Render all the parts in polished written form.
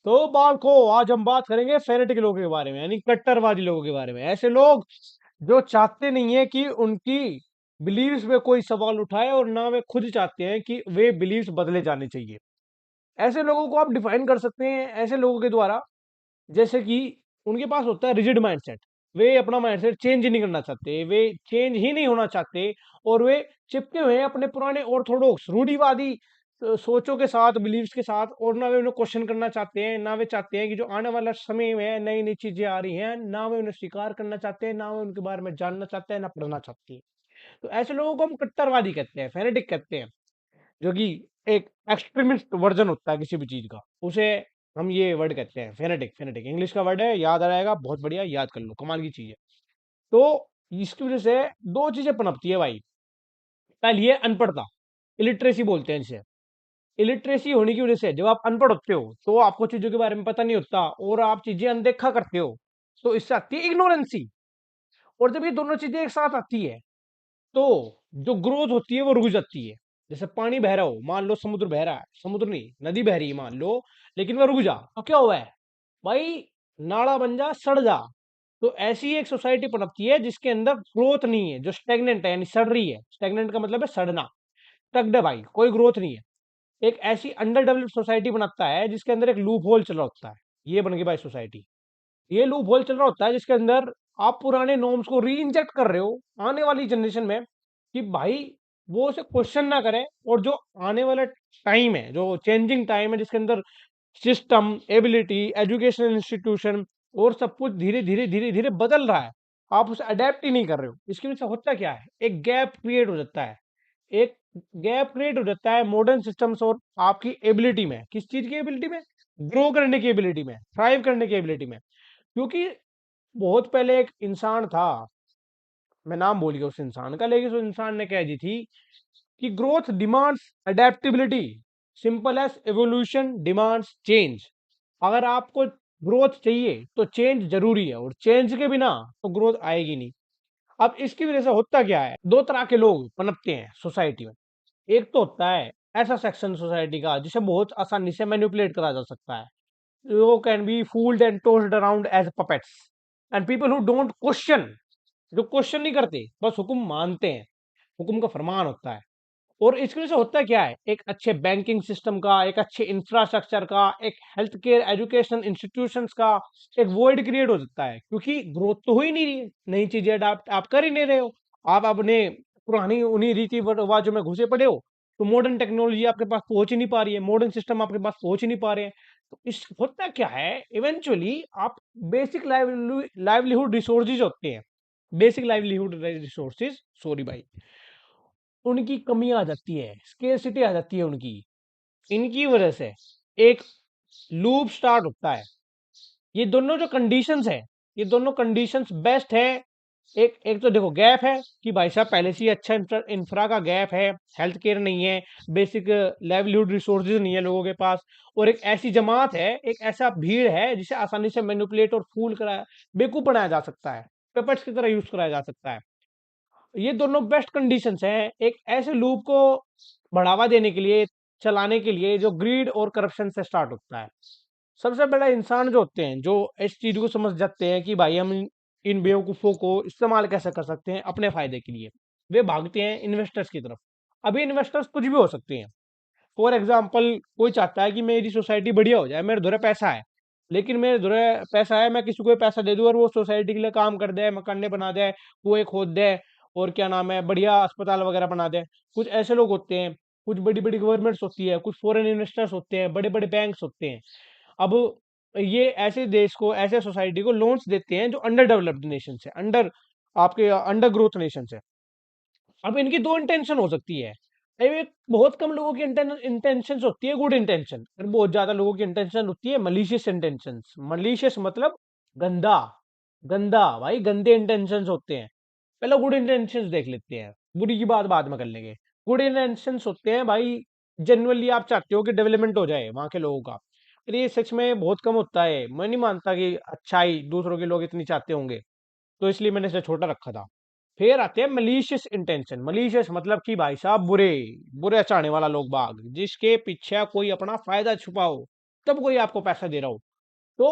तो बालको आज हम बात करेंगे फेनेटिक लोगों के बारे में, यानी कट्टरवादी लोगों के बारे में। ऐसे लोग जो चाहते नहीं है कि उनकी बिलीव्स पे कोई सवाल उठाए, और ना वे खुद चाहते हैं कि वे बिलीव्स बदले जाने चाहिए। ऐसे लोगों को आप डिफाइन कर सकते हैं ऐसे लोगों के द्वारा, जैसे कि उनके पास होता है रिजिड माइंडसेट। वे अपना माइंडसेट चेंज नहीं करना चाहते, वे चेंज ही नहीं होना चाहते, और वे चिपके हुए हैं अपने पुराने ऑर्थोडॉक्स रूढ़िवादी सोचों के साथ, बिलीव्स के साथ। और ना वे उन्हें क्वेश्चन करना चाहते हैं, ना वे चाहते हैं कि जो आने वाला समय में नई नई चीजें आ रही हैं, ना वे उन्हें स्वीकार करना चाहते हैं, ना वे उनके बारे में जानना चाहते हैं, ना पढ़ना चाहते हैं। तो ऐसे लोगों को हम कट्टरवादी कहते हैं, फेनेटिक कहते हैं, जो कि एक एक्सट्रीमिस्ट वर्जन होता है किसी भी चीज का, उसे हम ये वर्ड कहते हैं फेनेटिक। फेनेटिक इंग्लिश का वर्ड है, याद आ जाएगा, बहुत बढ़िया, याद कर लो, कमाल की चीज है। तो इसकी वजह से दो चीजें पनपती है भाई। पहली है अनपढ़ता, इलिटरेसी बोलते हैं जिसे। इलिटरेसी होने की वजह से जब आप अनपढ़ होते हो तो आपको चीजों के बारे में पता नहीं होता, और आप चीजें अनदेखा करते हो, तो इससे आती है इग्नोरेंसी। और जब ये दोनों चीजें एक साथ आती है, तो जो ग्रोथ होती है वो रुक जाती है। जैसे पानी बह रहा हो, मान लो समुद्र बह रहा है, समुद्र नहीं, नदी बह रही है मान लो, लेकिन वह रुक जा, तो क्या हुआ है भाई? नाला बन जा, सड़ जा। तो ऐसी एक सोसाइटी पनपती है जिसके अंदर ग्रोथ नहीं है, जो स्टेगनेंट है, यानी सड़ रही है। स्टेगनेंट का मतलब है सड़ना, स्टक्ड है भाई, कोई ग्रोथ नहीं है। एक ऐसी अंडर डेवलप्ड सोसाइटी बनाता है जिसके अंदर एक लूप होल चल रहा होता है। ये बन गई भाई सोसाइटी। ये लूप होल चल रहा होता है जिसके अंदर आप पुराने नॉर्म्स को री इंजेक्ट कर रहे हो आने वाली जनरेशन में, कि भाई वो उसे क्वेश्चन ना करे। और जो आने वाला टाइम है, जो चेंजिंग टाइम है, जिसके अंदर सिस्टम, एबिलिटी, एजुकेशनल इंस्टीट्यूशन और सब कुछ धीरे धीरे धीरे धीरे बदल रहा है, आप उसे अडेप्ट ही नहीं कर रहे हो। इसकी वजह से होता क्या है, एक गैप क्रिएट हो जाता है। एक गैप क्रिएट हो जाता है मॉडर्न सिस्टम्स और आपकी एबिलिटी में। किस चीज की एबिलिटी में? ग्रो करने की एबिलिटी में, थ्राइव करने की एबिलिटी में। क्योंकि बहुत पहले एक इंसान था, मैं नाम भूल गया उस इंसान का, लेकिन उस इंसान ने कह दी थी कि growth demands adaptability, simple as evolution demands change. अगर आपको ग्रोथ चाहिए तो चेंज जरूरी है, और चेंज के बिना तो ग्रोथ आएगी नहीं। अब इसकी वजह से होता क्या है, दो तरह के लोग पनपते हैं सोसाइटी में। एक तो होता है ऐसा सेक्शन सोसाइटी का जिसे बहुत आसानी से मैनिपुलेट करा जा सकता है, जो can be fooled and tossed around as puppets, and people who don't question, जो क्वेश्चन नहीं करते, बस हुक्म मानते हैं, हुक्म का फरमान होता है। और इसकी वजह से होता क्या है, एक अच्छे बैंकिंग सिस्टम का, एक अच्छे इंफ्रास्ट्रक्चर का, एक हेल्थ केयर एजुकेशनल इंस्टीट्यूशंस का एक वॉइड क्रिएट हो सकता है, क्योंकि ग्रोथ तो हो ही नहीं रही है, नई चीजें अडाप्ट आप कर ही नहीं रहे हो। आप अपने पुरानी उन्हीं रीति रिवाजों में घुसे पड़े हो, तो मॉडर्न टेक्नोलॉजी आपके पास पहुंच ही नहीं पा रही है, मॉडर्न सिस्टम आपके पास पहुंच ही नहीं पा रहे हैं। तो इस होता क्या है, इवेंचुअली आप बेसिक लाइवलीहुड रिसोर्सेज होते हैं, बेसिक लाइवलीहुड रिसोर्सेज, सॉरी भाई, उनकी कमी आ जाती है, स्केर्सिटी आ जाती है उनकी। इनकी वजह से एक लूप स्टार्ट होता है। ये दोनों जो कंडीशंस है, ये दोनों कंडीशंस बेस्ट है। एक एक तो देखो गैप है, कि भाई साहब पहले से ही अच्छा इंफ्रा का गैप है, हेल्थ केयर नहीं है, बेसिक लाइवलीहुड रिसोर्सेज नहीं है लोगों के पास। और एक ऐसी जमात है, एक ऐसा भीड़ है जिसे आसानी से मैनिपुलेट और फूल कराया, बेवकूफ बनाया जा सकता है, पेपर्स की तरह यूज कराया जा सकता है। ये दोनों बेस्ट कंडीशंस हैं एक ऐसे लूप को बढ़ावा देने के लिए, चलाने के लिए, जो ग्रीड और करप्शन से स्टार्ट होता है। सबसे बड़ा इंसान जो होते हैं, जो इस चीज को समझ जाते हैं कि भाई हम इन बेवकूफों को इस्तेमाल कैसे कर सकते हैं अपने फायदे के लिए, वे भागते हैं इन्वेस्टर्स की तरफ। अभी इन्वेस्टर्स कुछ भी हो सकते हैं। फॉर एग्जाम्पल, कोई चाहता है कि मेरी सोसाइटी बढ़िया हो जाए, मेरे धुरे पैसा है, लेकिन मेरे धुरे पैसा है, मैं किसी को पैसा दे दूं और वो सोसाइटी के लिए काम कर दे, मकाने बना दे, कुएं खोद दे, और क्या नाम है, बढ़िया अस्पताल वगैरह बना दे। कुछ ऐसे लोग होते हैं, कुछ बड़ी बड़ी गवर्नमेंट्स होती है, कुछ फॉरेन इन्वेस्टर्स होते हैं, बड़े बड़े बैंक्स होते हैं। अब ये ऐसे देश को, ऐसे सोसाइटी को लोन्स देते हैं जो अंडर डेवलप्ड नेशन है, अंडर आपके अंडर ग्रोथ नेशन है। अब इनकी दो इंटेंशन हो सकती है। एक बहुत कम लोगों की इंटेंशन होती है गुड इंटेंशन, और बहुत ज्यादा लोगों की इंटेंशन होती है मलिशियस इंटेंशन। मलिशियस मतलब गंदा, गंदा भाई, गंदे इंटेंशन होते हैं। पहले गुड इंटेंशन देख लेते हैं, बुरी की बात बाद में कर लेंगे। गुड इंटेंशन होते हैं भाई, जनरली आप चाहते हो कि डेवलपमेंट हो जाए वहां के लोगों का, पर ये सच में बहुत कम होता है। मैं नहीं मानता कि अच्छाई दूसरों के लोग इतनी चाहते होंगे, तो इसलिए मैंने इसे छोटा रखा था। फिर आते हैं मलीशियस इंटेंशन। मलीशियस मतलब कि भाई साहब बुरे, बुरे चाहने वाला लोग बाग, जिसके पीछे कोई अपना फायदा छुपाओ, तब कोई आपको पैसा दे रहा हो। तो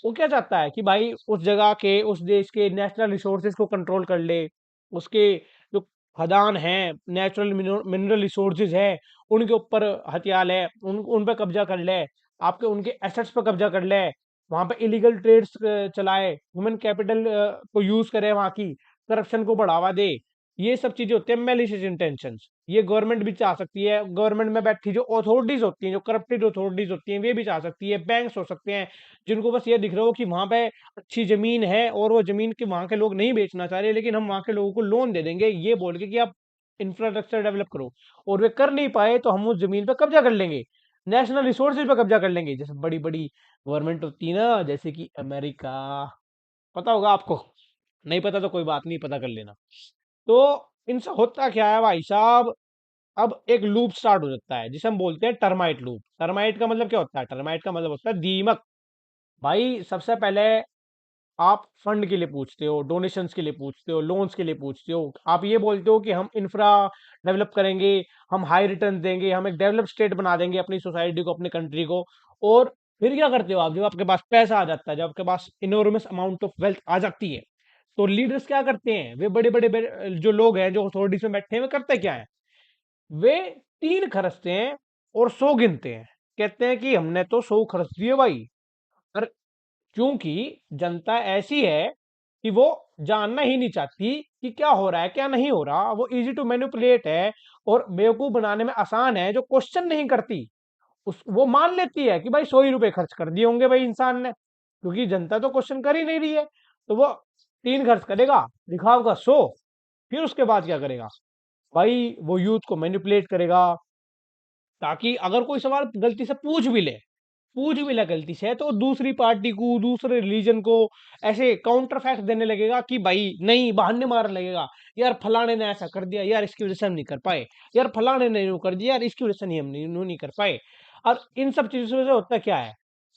वो क्या चाहता है कि भाई उस जगह के, उस देश के नेशनल रिसोर्सेज को कंट्रोल कर ले, उसके जो खदान है, नेचुरल मिनरल रिसोर्सेज है, उनके ऊपर हथियार है, उन पे कब्जा कर ले, आपके उनके एसेट्स पे कब्जा कर ले, वहां पे इलीगल ट्रेड्स चलाए, ह्यूमन कैपिटल को यूज करे, वहां की करप्शन को बढ़ावा दे। ये सब चीजें होती है मैलिशियस इंटेंशंस। ये गवर्नमेंट भी चाह सकती है, गवर्नमेंट में बैठी जो अथॉरिटीज होती हैं, जो करप्टेड अथॉरिटीज होती हैं, वे भी चाह सकती है, बैंक्स हो सकते हैं, जिनको बस ये दिख रहा हो कि वहां पे अच्छी जमीन है और वो जमीन के वहां के लोग नहीं बेचना चाह रहे, लेकिन हम वहां के लोगों को लोन दे देंगे ये बोल के कि आप इंफ्रास्ट्रक्चर डेवलप करो, और वे कर नहीं पाए तो हम उस जमीन पे कब्जा कर लेंगे, नेशनल रिसोर्सेज पे कब्जा कर लेंगे। जैसे बड़ी बड़ी गवर्नमेंट होती है ना, जैसे कि अमेरिका, पता होगा आपको, नहीं पता तो कोई बात नहीं, पता कर लेना। तो इनसे होता क्या है भाई साहब, अब एक लूप स्टार्ट हो जाता है जिसे हम बोलते हैं टर्माइट लूप। टर्माइट का मतलब क्या होता है? टर्माइट का मतलब होता है दीमक। भाई सबसे पहले आप फंड के लिए पूछते हो, डोनेशंस के लिए पूछते हो, लोन्स के लिए पूछते हो, आप ये बोलते हो कि हम इंफ्रा डेवलप करेंगे, हम हाई रिटर्न देंगे, हम एक डेवलप स्टेट बना देंगे अपनी सोसाइटी को, अपनी कंट्री को। और फिर क्या करते हो आप? जब आपके पास पैसा आ जाता है, जब आपके पास इनोर्मस अमाउंट ऑफ वेल्थ आ जाती है, तो लीडर्स क्या करते हैं? वे बड़े बड़े जो लोग हैं, जो अथॉरिटीज में बैठे हैं, वे करते क्या है? वे तीन खर्चते हैं और 100 गिनते हैं। कहते हैं कि हमने तो 100 खर्च दिए भाई। पर क्योंकि जनता ऐसी है कि वो जानना ही नहीं चाहती कि क्या हो रहा है, क्या नहीं हो रहा, वो इजी टू मैनिपुलेट है और बेवकूफ बनाने में आसान है, जो क्वेश्चन नहीं करती। उस वो मान लेती है कि भाई 100 ही रुपए खर्च कर दिए होंगे भाई इंसान ने, क्योंकि जनता तो क्वेश्चन कर ही नहीं रही है। तो वो तीन खर्च करेगा, दिखाओगा 100, फिर उसके बाद क्या करेगा भाई? वो यूथ को मैनिपुलेट करेगा, ताकि अगर कोई सवाल गलती से पूछ भी ले गलती से, तो दूसरी पार्टी को, दूसरे रिलीजन को ऐसे काउंटर फैक्ट देने लगेगा कि भाई नहीं, बहाने मारने लगेगा, यार फलाने ने ऐसा कर दिया, यार इसकी वजह से हम नहीं कर पाए, यार फलाने ने यूं कर दिया, यार इसकी वजह से नहीं, हम नहीं कर पाए। और इन सब चीजों से होता क्या है?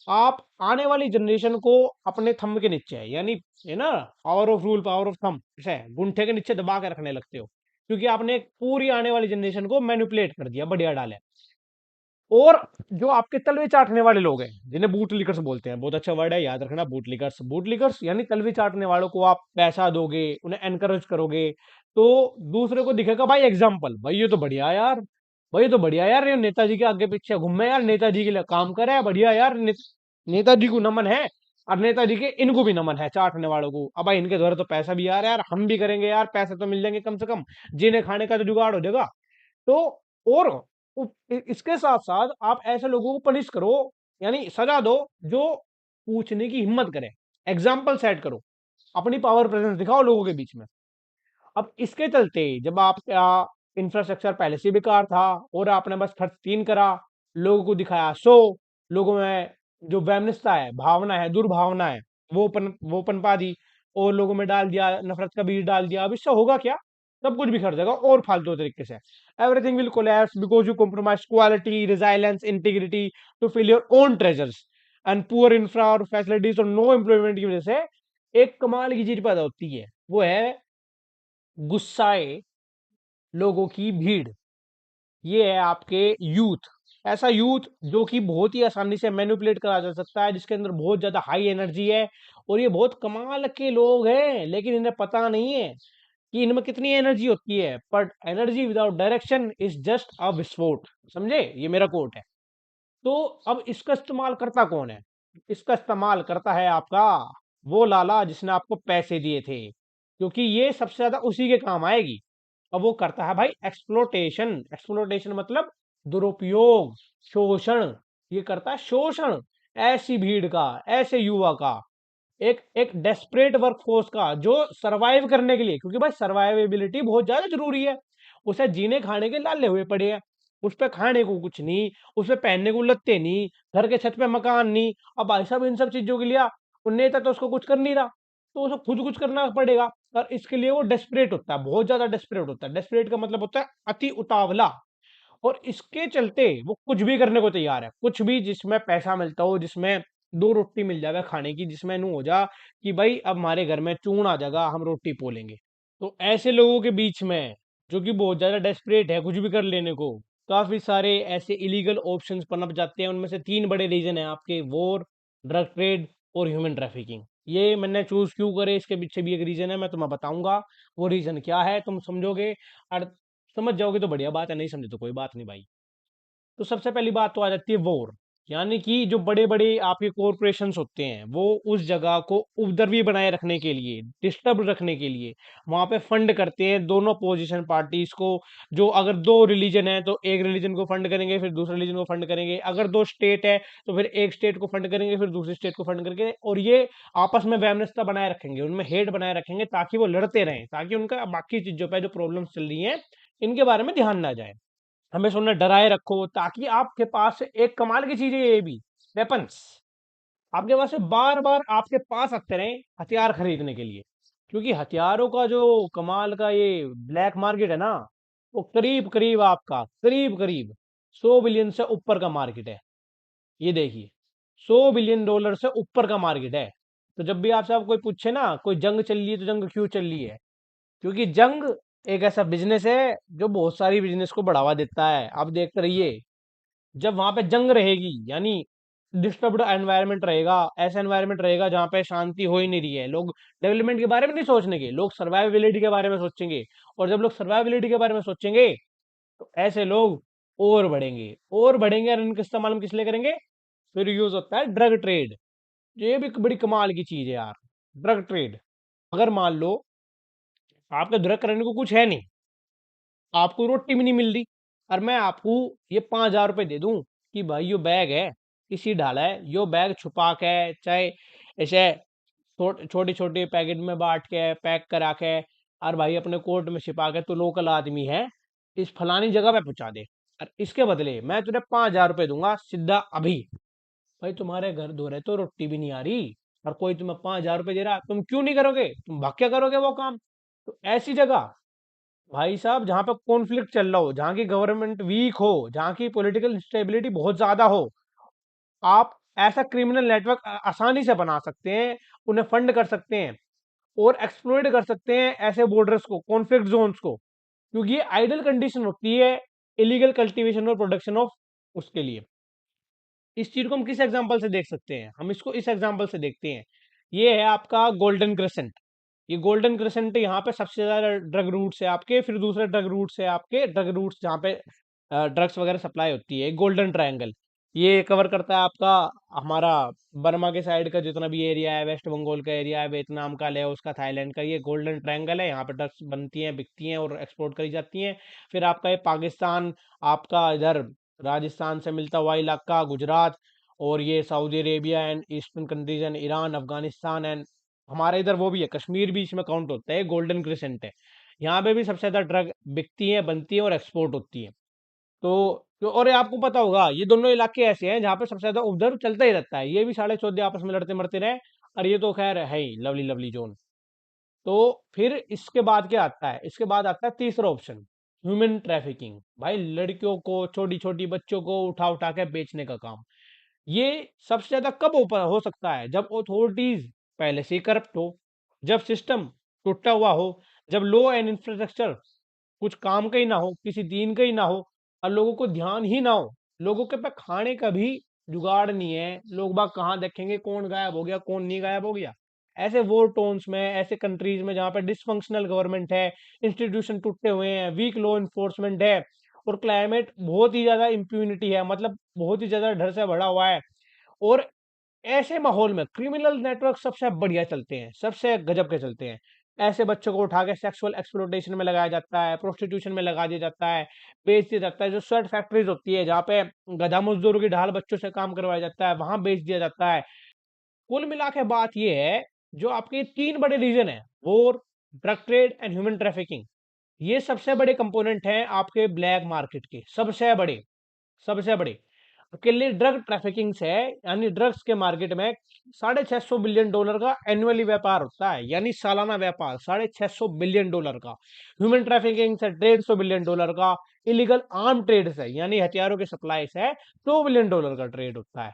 आप आने वाली जनरेशन को अपने थंब के नीचे है, यानी है ना, power of rule, power of thumb, ऐसे गुंठे के नीचे दबा के रखने लगते हो, क्योंकि आपने एक पूरी आने वाली जनरेशन को मैनिपुलेट कर दिया, बढ़िया डाले। और जो आपके तलवे चाटने वाले लोग हैं, जिन्हें बूट लिकर्स बोलते हैं, बहुत अच्छा वर्ड है, याद रखना, बूट लिकर्स। बूट लिकर्स यानी तलवे चाटने वालों को आप पैसा दोगे, उन्हें एनकरेज करोगे, तो दूसरे को दिखेगा भाई एग्जाम्पल, भाई ये तो बढ़िया यार, भाई ये तो बढ़िया यार, ये नेताजी के आगे पीछे घूमे यार, नेताजी के लिए काम करे, बढ़िया यार, नेताजी को नमन है, और नेताजी के इनको भी नमन है, चाटने वालों को। अब भाई इनके द्वारा तो पैसा भी आ रहा है यार, हम भी करेंगे यार, पैसे तो मिल जाएंगे कम से कम, जीने खाने का तो जुगाड़ हो जाएगा। तो और इसके साथ साथ आप ऐसे लोगों को पनिश करो, यानी सजा दो, जो पूछने की हिम्मत करे, एग्जाम्पल सेट करो, अपनी पावर प्रेजेंस दिखाओ लोगों के बीच में। अब इसके चलते जब आपका इंफ्रास्ट्रक्चर पहले से बेकार था और आपने बस खर्च 3 करा, लोगों को दिखाया 100, लोगों में जो वैमनस्यता है, भावना है, दुर्भावना है, वो पनपा दी, और लोगों में डाल दिया, नफरत का बीज डाल दिया। अब इससे होगा क्या? सब कुछ बिखर जाएगा और फालतू तरीके से। Everything will collapse because you compromise quality, resilience, integrity to fill your own treasures, and poor infra और फैसिलिटीज और नो एम्प्लॉयमेंट की वजह से एक कमाल की चीज पैदा होती है, वो है गुस्साए लोगों की भीड़। ये है आपके यूथ, ऐसा यूथ जो कि बहुत ही आसानी से मैनिपुलेट करा जा सकता है, जिसके अंदर बहुत ज्यादा हाई एनर्जी है, और ये बहुत कमाल के लोग हैं, लेकिन इन्हें पता नहीं है कि इनमें कितनी एनर्जी होती है। But energy without direction is just a विस्फोट। समझे? ये मेरा कोट है। तो अब इसका इस्तेमाल करता कौन है? इसका इस्तेमाल करता है आपका वो लाला जिसने आपको पैसे दिए थे, क्योंकि ये सबसे ज्यादा उसी के काम आएगी। अब वो करता है भाई एक्सप्लोटेशन। एक्सप्लोटेशन मतलब दुरुपयोग, शोषण। ये करता है शोषण ऐसी भीड़ का, ऐसे युवा का, एक एक डेस्परेट वर्कफोर्स का, जो सरवाइव करने के लिए, क्योंकि भाई सर्वाइवेबिलिटी बहुत ज्यादा जरूरी है, उसे जीने खाने के लाले हुए पड़े हैं, उस पे खाने को कुछ नहीं, उस पे पहनने को लत्ते नहीं, घर के छत पे मकान नहीं। अब भाई साहब इन सब चीजों के लिए वो नेता तो उसको कुछ कर नहीं रहा, तो उसे खुद कुछ करना पड़ेगा। और इसके लिए वो डेस्परेट होता है, बहुत ज्यादा डेस्परेट होता है। डेस्परेट का मतलब होता है अति उतावला। और इसके चलते वो कुछ भी करने को तैयार है, कुछ भी जिसमें पैसा मिलता हो, जिसमें 2 रोटी मिल जाएगा खाने की, जिसमें नू हो जा कि भाई अब हमारे घर में चून आ जाएगा, हम रोटी पोलेंगे। तो ऐसे लोगों के बीच में, जो कि बहुत ज्यादा डेस्परेट है कुछ भी कर लेने को, काफी सारे ऐसे इलीगल ऑप्शंस पनप जाते हैं। उनमें से 3 बड़े रीजन है आपके: वॉर, ड्रग ट्रेड और ह्यूमन ट्रैफिकिंग। ये मैंने चूज क्यों करे, इसके पीछे भी एक रीजन है, मैं तुम्हें बताऊंगा। वो रीजन क्या है तुम समझोगे और समझ जाओगे तो बढ़िया बात है, नहीं समझे तो कोई बात नहीं भाई। तो सबसे पहली बात तो आ जाती है वॉर। यानी कि जो बड़े बड़े आपके कॉरपोरेशंस होते हैं वो उस जगह को उपद्रवी बनाए रखने के लिए, डिस्टर्ब रखने के लिए वहां पे फंड करते हैं दोनों पोजीशन पार्टीज को। जो अगर दो रिलीजन है तो एक रिलीजन को फंड करेंगे, फिर दूसरे रिलीजन को फंड करेंगे। अगर दो स्टेट है तो फिर एक स्टेट को फंड करेंगे, फिर दूसरी स्टेट को फंड करके, और ये आपस में वैमनस्यता बनाए रखेंगे, उनमें हेट बनाए रखेंगे ताकि वो लड़ते रहें, ताकि उनका बाकी चीजों पर जो प्रॉब्लम्स चल रही है इनके बारे में ध्यान ना जाए। हमें सुनना डराए रखो ताकि आपके पास एक कमाल की चीज है ये भी, वेपन्स। आपके पास से बार बार आपके पास आते रहे हथियार खरीदने के लिए, क्योंकि हथियारों का जो कमाल का ये ब्लैक मार्केट है ना, वो करीब करीब आपका करीब करीब 100 बिलियन से ऊपर का मार्केट है। ये देखिए, $100 बिलियन से ऊपर का मार्केट है। तो जब भी आपसे आप कोई पूछे ना कोई जंग चल रही है तो जंग क्यों चल रही है, क्योंकि जंग एक ऐसा बिजनेस है जो बहुत सारी बिजनेस को बढ़ावा देता है। आप देखते रहिए, जब वहां पे जंग रहेगी यानी डिस्टर्ब्ड एनवायरनमेंट रहेगा, ऐसा एनवायरनमेंट रहेगा जहां पे शांति हो ही नहीं रही है, लोग डेवलपमेंट के बारे में नहीं सोचेंगे, लोग सर्वाइवबिलिटी के बारे में सोचेंगे। और जब लोग सर्वाइवबिलिटी के बारे में सोचेंगे तो ऐसे लोग और बढ़ेंगे और बढ़ेंगे, और इनका इस्तेमाल हम किस लिए करेंगे? फिर यूज होता है ड्रग ट्रेड। ये भी एक बड़ी कमाल की चीज है यार, ड्रग ट्रेड। अगर मान लो आपके ड्रग करने को कुछ है नहीं, आपको रोटी भी नहीं मिल रही, और मैं आपको ये 5,000 रुपये दे दूं कि भाई यो बैग है, किसी डाला है, यो बैग छुपा के, चाहे ऐसे छोटे छोटे पैकेट में बांट के पैक करा के, और भाई अपने कोट में छिपा के, तो लोकल आदमी है, इस फलानी जगह पे पहुंचा दे, और इसके बदले मैं तुझे 5,000 रुपये दूंगा सीधा अभी। भाई तुम्हारे घर दो रहे तो रोटी भी नहीं आ रही, और कोई तुम्हें 5,000 रुपये दे रहा, तुम क्यों नहीं करोगे? तुम भाग क्या करोगे वो काम? तो ऐसी जगह भाई साहब जहां पे कॉन्फ्लिक्ट चल रहा हो, जहां की गवर्नमेंट वीक हो, जहां की पॉलिटिकल इंस्टेबिलिटी बहुत ज्यादा हो, आप ऐसा क्रिमिनल नेटवर्क आसानी से बना सकते हैं, उन्हें फंड कर सकते हैं और एक्सप्लॉइट कर सकते हैं ऐसे बॉर्डर्स को, कॉन्फ्लिक्ट जोन्स को, क्योंकि ये आइडल कंडीशन होती है इलीगल कल्टीवेशन और प्रोडक्शन ऑफ उसके लिए। इस चीज को हम किस एग्जांपल से देख सकते हैं? हम इसको इस एग्जांपल से देखते हैं। ये है आपका गोल्डन क्रेसेंट। ये गोल्डन क्रेसेंट यहाँ पे सबसे ज्यादा ड्रग रूट्स है आपके, फिर दूसरे ड्रग रूट्स है आपके, ड्रग रूट्स जहाँ पे ड्रग्स वगैरह सप्लाई होती है। गोल्डन ट्रायंगल ये कवर करता है आपका हमारा बर्मा के साइड का जितना भी एरिया है, वेस्ट बंगाल का एरिया है, वियतनाम का, लाओस का, थाईलैंड का, ये गोल्डन ट्रायंगल है। यहाँ पे ड्रग्स बनती हैं, बिकती हैं और एक्सपोर्ट करी जाती हैं। फिर आपका ये पाकिस्तान, आपका इधर राजस्थान से मिलता हुआ इलाका, गुजरात, और ये Saudi Arabia and eastern countries and Iran, Afghanistan and हमारे इधर वो भी है, कश्मीर भी इसमें काउंट होता है, गोल्डन क्रिसेंट है। यहाँ पे भी सबसे ज्यादा ड्रग बिकती है, बनती है और एक्सपोर्ट होती है। और ये आपको पता होगा ये दोनों इलाके ऐसे हैं जहाँ पे सबसे ज्यादा उपद्रव चलता ही रहता है। ये भी 14.5 आपस में लड़ते मरते रहे, और ये तो खैर है ही लवली लवली जोन। तो फिर इसके बाद क्या आता है? इसके बाद आता है तीसरा ऑप्शन, ह्यूमन ट्रैफिकिंग। भाई लड़कियों को, छोटी छोटी बच्चों को उठा उठा के बेचने का काम। ये सबसे ज्यादा कब हो सकता है? जब अथॉरिटीज पहले से ही करप्ट हो, जब सिस्टम टूटा हुआ हो, जब लो एंड इंफ्रास्ट्रक्चर कुछ काम का ही ना हो, किसी दीन का ही ना हो, और लोगों को ध्यान ही ना हो, लोगों के पास खाने का भी जुगाड़ नहीं है, लोग बाग कहाँ देखेंगे कौन गायब हो गया कौन नहीं गायब हो गया। ऐसे वॉर टोन्स में, ऐसे कंट्रीज में जहाँ पे डिसफंक्शनल गवर्नमेंट है, इंस्टीट्यूशन टूटे हुए हैं, वीक लॉ इन्फोर्समेंट है, और क्लाइमेट बहुत ही ज्यादा इम्प्यूनिटी है, मतलब बहुत ही ज्यादा डर से भरा हुआ है, और ऐसे माहौल में क्रिमिनल नेटवर्क सबसे बढ़िया चलते हैं, सबसे गजब के चलते हैं। ऐसे बच्चों को उठा के सेक्सुअल एक्सप्लॉयटेशन में लगाया जाता है, प्रोस्टिट्यूशन में लगा दिया जाता है, बेच दिया जाता है। जो स्वेट फैक्ट्रीज होती है जहाँ पे गधा मजदूरों की ढाल बच्चों से काम करवाया जाता है, वहां बेच दिया जाता है। कुल मिला के बात यह है, जो आपके 3 बड़े रीजन है, war, drug trade and human trafficking, ये सबसे बड़े कंपोनेंट हैं आपके ब्लैक मार्केट के, सबसे बड़े। अकेले ड्रग ट्रैफिकिंग से, यानी ड्रग्स के मार्केट में $650 बिलियन का एनुअली व्यापार होता है, यानी सालाना व्यापार $650 बिलियन का। ह्यूमन ट्रैफिकिंग से $150 बिलियन का। इलीगल आर्म ट्रेड से, यानी हथियारों की सप्लाई से $2 बिलियन का ट्रेड होता है।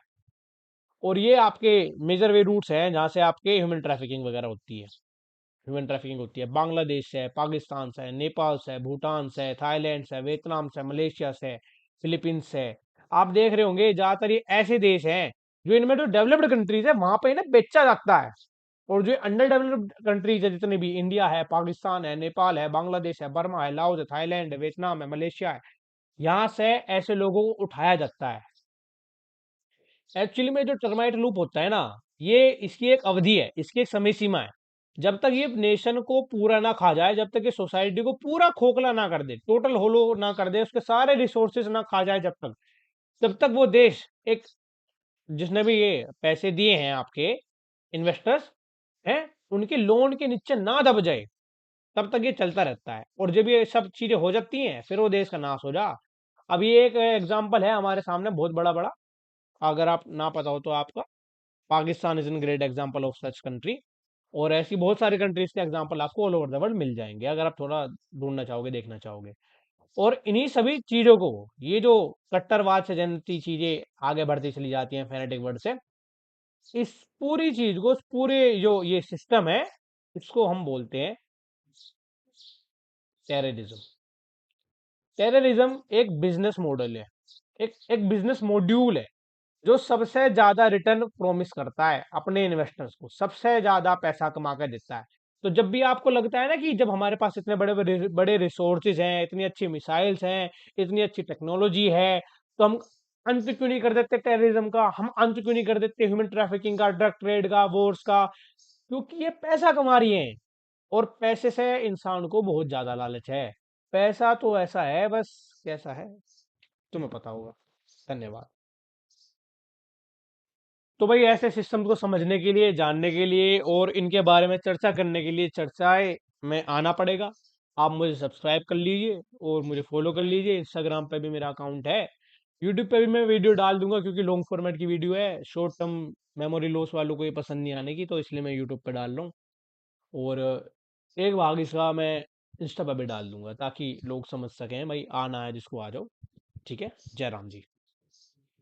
और ये आपके मेजर वे रूट्स हैं जहां से आपके ह्यूमन ट्रैफिकिंग वगैरह होती है। ह्यूमन ट्रैफिकिंग होती है बांग्लादेश से, पाकिस्तान से, नेपाल से, भूटान से, थाईलैंड से, वियतनाम से, मलेशिया से, फिलीपींस है। आप देख रहे होंगे ज्यादातर ये ऐसे देश हैं जो इनमें जो डेवलप्ड कंट्रीज है वहां पे इन्हें बेचा जाता है। और जो अंडर डेवलप्ड कंट्रीज है जितने भी, इंडिया है, पाकिस्तान है, नेपाल है, बांग्लादेश है, बर्मा है, लाओस है, थाईलैंड है, वियतनाम है, मलेशिया है, यहाँ से ऐसे लोगों को उठाया जाता है। एक्चुअली में जो टर्माइट लूप होता है ना, ये इसकी एक अवधि है, इसकी एक समय सीमा है। जब तक ये नेशन को पूरा ना खा जाए, जब तक ये सोसाइटी को पूरा खोखला ना कर दे, टोटल होलो ना कर दे, उसके सारे रिसोर्सेज ना खा जाए, जब तक वो देश एक, जिसने भी ये पैसे दिए हैं आपके इन्वेस्टर्स हैं, उनके लोन के नीचे ना दब जाए, तब तक ये चलता रहता है। और जब ये सब चीजें हो जाती हैं फिर वो देश का नाश हो जा। अब ये एक एग्जाम्पल है हमारे सामने बहुत बड़ा बड़ा, अगर आप ना पता हो तो आपका, Pakistan is in great example of such country. और ऐसी बहुत सारी कंट्रीज के एग्जाम्पल आपको ऑल ओवर द वर्ल्ड मिल जाएंगे अगर आप थोड़ा ढूंढना चाहोगे, देखना चाहोगे। और इन्हीं सभी चीजों को, ये जो कट्टरवाद से जनती चीजें आगे बढ़ती चली जाती हैं फेनेटिक वर्ड से, इस पूरी चीज को, इस पूरे जो ये सिस्टम है, इसको हम बोलते हैं टेररिज्म। टेररिज्म एक बिजनेस मॉडल है, एक बिजनेस मॉड्यूल है, जो सबसे ज्यादा रिटर्न प्रॉमिस करता है अपने इन्वेस्टर्स को, सबसे ज्यादा पैसा कमा कर देता है। तो जब भी आपको लगता है ना कि जब हमारे पास इतने बड़े बड़े बड़े रिसोर्सेज हैं, इतनी अच्छी मिसाइल्स हैं, इतनी अच्छी टेक्नोलॉजी है, तो हम अंत क्यों नहीं कर देते टेररिज्म का, हम अंत क्यों नहीं कर देते ह्यूमन ट्रैफिकिंग का, ड्रग ट्रेड का, वॉर्स का? क्योंकि ये पैसा कमा रही हैं। और पैसे से इंसान को बहुत ज्यादा लालच है। पैसा तो ऐसा है, बस कैसा है तुम्हें पता होगा। धन्यवाद। तो भाई ऐसे सिस्टम को समझने के लिए, जानने के लिए और इनके बारे में चर्चा करने के लिए चर्चाएं में आना पड़ेगा। आप मुझे सब्सक्राइब कर लीजिए और मुझे फॉलो कर लीजिए। इंस्टाग्राम पे भी मेरा अकाउंट है। यूट्यूब पे भी मैं वीडियो डाल दूंगा, क्योंकि लॉन्ग फॉर्मेट की वीडियो है, शॉर्ट टर्म मेमोरी लॉस वालों को ये पसंद नहीं आने की, तो इसलिए मैं यूट्यूब पे डाल रहा हूँ। और एक भाग इसका मैं इंस्टा पे भी डाल दूंगा, ताकि लोग समझ सकें भाई, आना है जिसको आ जाओ। ठीक है। जय राम जी।